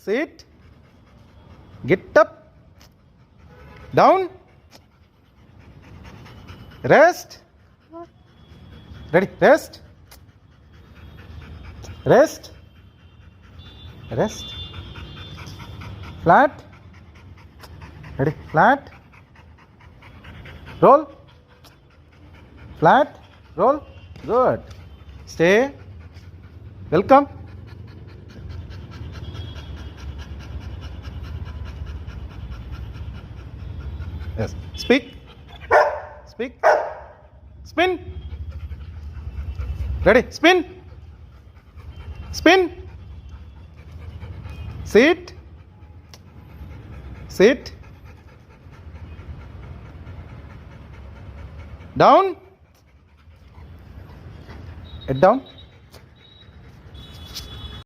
Sit. Get up. Down. Rest. Ready? Rest. Rest. Rest. Flat. Ready? Flat. Roll. Flat. Roll. Good. Stay. Welcome. Yes. Speak. Speak. Spin. Ready? Spin. Spin. Sit. Sit. Down. Head down.